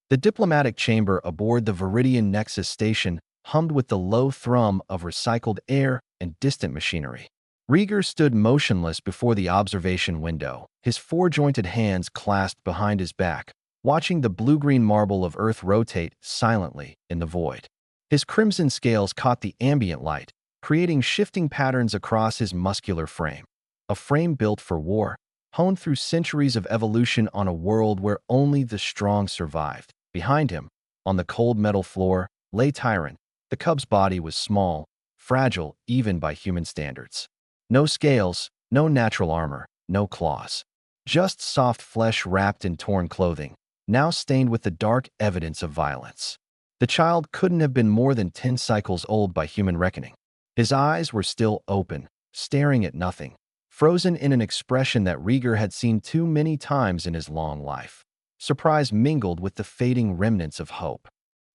The diplomatic chamber aboard the Viridian Nexus station hummed with the low thrum of recycled air and distant machinery. Rieger stood motionless before the observation window, his four-jointed hands clasped behind his back, watching the blue-green marble of Earth rotate silently in the void. His crimson scales caught the ambient light, creating shifting patterns across his muscular frame. A frame built for war, honed through centuries of evolution on a world where only the strong survived. Behind him, on the cold metal floor, lay Tyron. The cub's body was small, fragile even by human standards. No scales, no natural armor, no claws. Just soft flesh wrapped in torn clothing, now stained with the dark evidence of violence. The child couldn't have been more than 10 cycles old by human reckoning. His eyes were still open, staring at nothing, frozen in an expression that Rieger had seen too many times in his long life. Surprise mingled with the fading remnants of hope.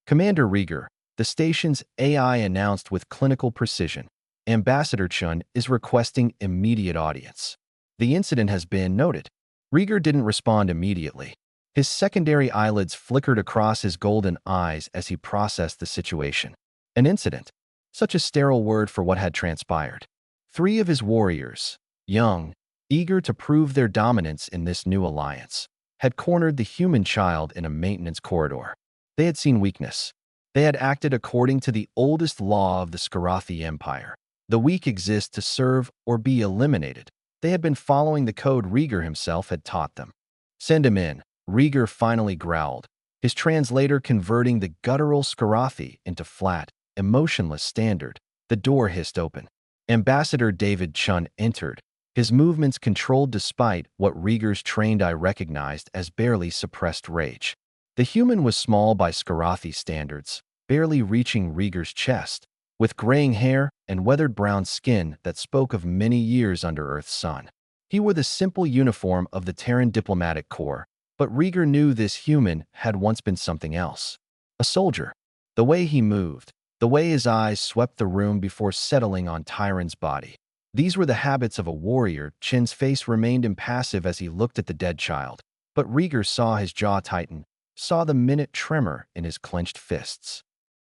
"Commander Rieger," the station's AI announced with clinical precision, "Ambassador Chun is requesting immediate audience." "The incident has been noted." Rieger didn't respond immediately. His secondary eyelids flickered across his golden eyes as he processed the situation. An incident. Such a sterile word for what had transpired. 3 of his warriors, young, eager to prove their dominance in this new alliance, had cornered the human child in a maintenance corridor. They had seen weakness. They had acted according to the oldest law of the Skarathi Empire. The weak exist to serve or be eliminated. They had been following the code Rieger himself had taught them. "Send him in," Rieger finally growled, his translator converting the guttural Skarathi into flat, emotionless standard. The door hissed open. Ambassador David Chun entered, his movements controlled despite what Rieger's trained eye recognized as barely suppressed rage. The human was small by Skarathi standards, barely reaching Rieger's chest, with graying hair and weathered brown skin that spoke of many years under Earth's sun. He wore the simple uniform of the Terran Diplomatic Corps, but Rieger knew this human had once been something else. A soldier. The way he moved, the way his eyes swept the room before settling on Tyron's body. These were the habits of a warrior. Chin's face remained impassive as he looked at the dead child, but Rieger saw his jaw tighten, saw the minute tremor in his clenched fists.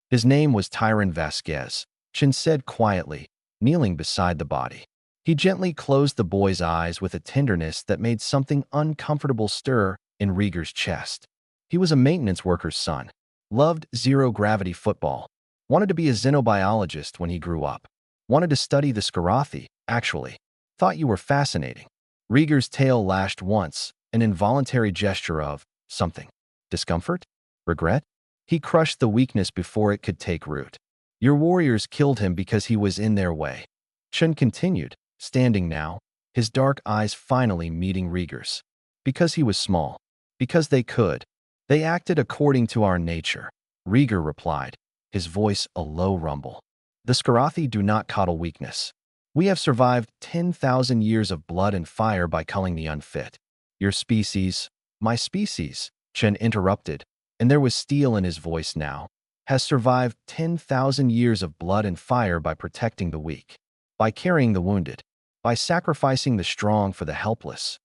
"His name was Tyron Vasquez," Chin said quietly, kneeling beside the body. He gently closed the boy's eyes with a tenderness that made something uncomfortable stir in Rieger's chest. He was a maintenance worker's son, loved zero-gravity football, wanted to be a xenobiologist when he grew up, wanted to study the Skarathi, actually. "Thought you were fascinating." Rieger's tail lashed once, an involuntary gesture of something. Discomfort? Regret? He crushed the weakness before it could take root. "Your warriors killed him because he was in their way." Chun continued, standing now, his dark eyes finally meeting Rieger's. "Because he was small. Because they could. They acted according to our nature," Rieger replied, his voice a low rumble. "The Skarathi do not coddle weakness. We have survived 10,000 years of blood and fire by culling the unfit. Your species, my species," Chen interrupted, and there was steel in his voice now, "has survived 10,000 years of blood and fire by protecting the weak, by carrying the wounded, by sacrificing the strong for the helpless."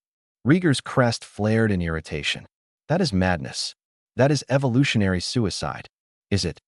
Rieger's crest flared in irritation. "That is madness. That is evolutionary suicide." "Is it?"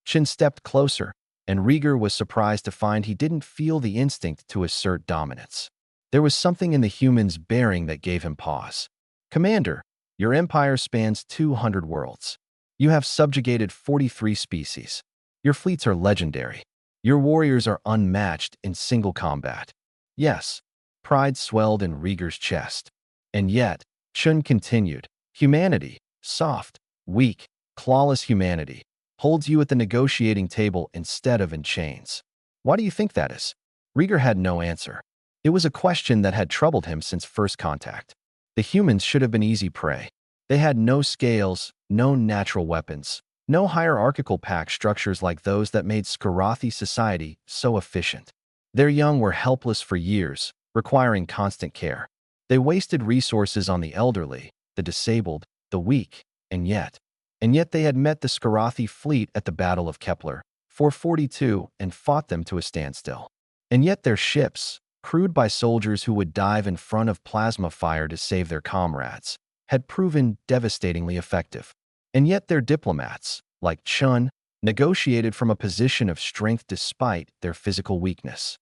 Chen stepped closer, and Rieger was surprised to find he didn't feel the instinct to assert dominance. There was something in the human's bearing that gave him pause. "Commander, your empire spans 200 worlds. You have subjugated 43 species. Your fleets are legendary. Your warriors are unmatched in single combat." "Yes." Pride swelled in Rieger's chest. "And yet," Chun continued, "humanity, soft, weak, clawless humanity, holds you at the negotiating table instead of in chains. Why do you think that is?" Rieger had no answer. It was a question that had troubled him since first contact. The humans should have been easy prey. They had no scales, no natural weapons, no hierarchical pack structures like those that made Skarathi society so efficient. Their young were helpless for years, requiring constant care. They wasted resources on the elderly, the disabled, the weak, and yet they had met the Skarathi fleet at the Battle of Kepler, 442, and fought them to a standstill. And yet their ships, crewed by soldiers who would dive in front of plasma fire to save their comrades, had proven devastatingly effective. And yet their diplomats, like Chun, negotiated from a position of strength despite their physical weakness.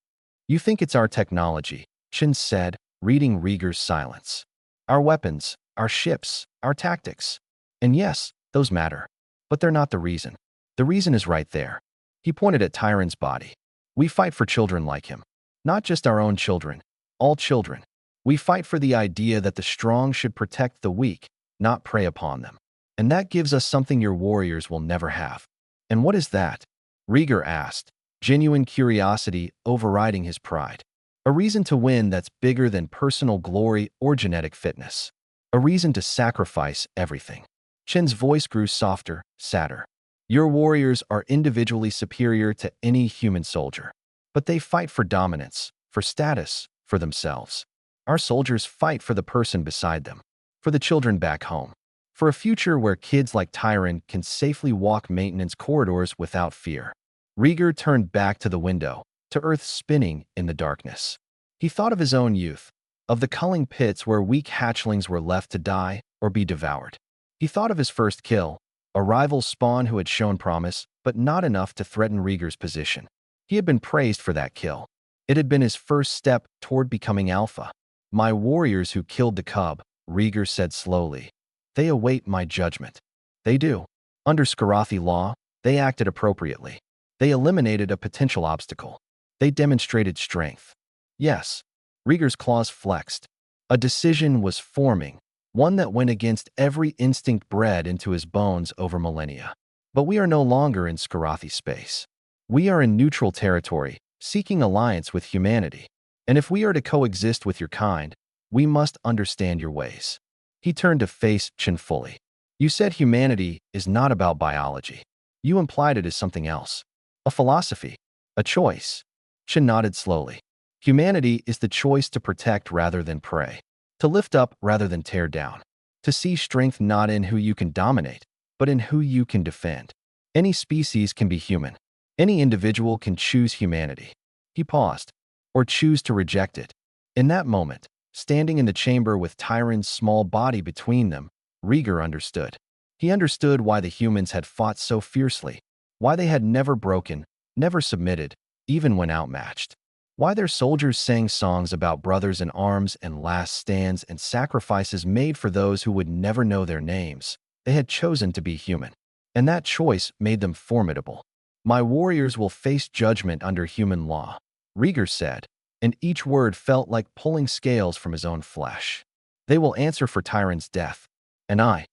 You think it's our technology, Chun said, reading Rieger's silence. Our weapons, our ships, our tactics. And yes, those matter. But they're not the reason. The reason is right there. He pointed at Tyron's body. We fight for children like him. Not just our own children. All children. We fight for the idea that the strong should protect the weak, not prey upon them. And that gives us something your warriors will never have. And what is that? Rieger asked, genuine curiosity overriding his pride. A reason to win that's bigger than personal glory or genetic fitness. A reason to sacrifice everything. Chin's voice grew softer, sadder. Your warriors are individually superior to any human soldier. But they fight for dominance, for status, for themselves. Our soldiers fight for the person beside them, for the children back home, for a future where kids like Tyron can safely walk maintenance corridors without fear. Rieger turned back to the window, to Earth spinning in the darkness. He thought of his own youth, of the culling pits where weak hatchlings were left to die or be devoured. He thought of his first kill, a rival spawn who had shown promise, but not enough to threaten Rieger's position. He had been praised for that kill. It had been his first step toward becoming alpha. My warriors who killed the cub, Rieger said slowly. They await my judgment. They do. Under Skarathi law, they acted appropriately. They eliminated a potential obstacle. They demonstrated strength. Yes. Rieger's claws flexed. A decision was forming, one that went against every instinct bred into his bones over millennia. But we are no longer in Skarathi space. We are in neutral territory, seeking alliance with humanity. And if we are to coexist with your kind, we must understand your ways. He turned to face Chin fully. You said humanity is not about biology. You implied it as something else. A philosophy. A choice. Chin nodded slowly. Humanity is the choice to protect rather than prey. To lift up rather than tear down. To see strength not in who you can dominate, but in who you can defend. Any species can be human. Any individual can choose humanity. He paused. Or choose to reject it. In that moment, standing in the chamber with Tyron's small body between them, Rieger understood. He understood why the humans had fought so fiercely, why they had never broken, never submitted, even when outmatched. Why their soldiers sang songs about brothers in arms and last stands and sacrifices made for those who would never know their names. They had chosen to be human. And that choice made them formidable. My warriors will face judgment under human law, Rieger said, and each word felt like pulling scales from his own flesh. They will answer for Tyron's death. And I.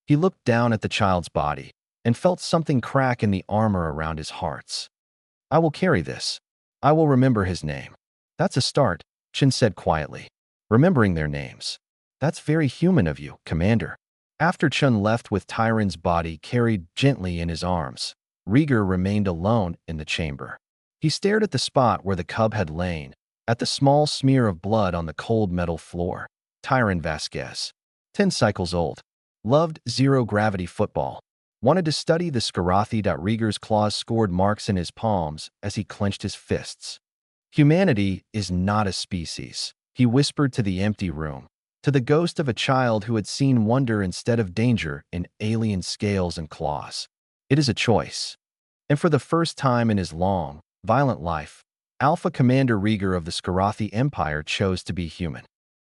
He looked down at the child's body and felt something crack in the armor around his hearts. I will carry this. I will remember his name. That's a start, Chin said quietly. Remembering their names. That's very human of you, Commander. After Chun left with Tyron's body carried gently in his arms, Rieger remained alone in the chamber. He stared at the spot where the cub had lain, at the small smear of blood on the cold metal floor. Tyron Vasquez, 10 cycles old, loved zero-gravity football, wanted to study the Skarathi. Rieger's claws scored marks in his palms as he clenched his fists. Humanity is not a species, he whispered to the empty room, to the ghost of a child who had seen wonder instead of danger in alien scales and claws. It is a choice. And for the first time in his long, violent life, Alpha Commander Rieger of the Skarathi Empire chose to be human.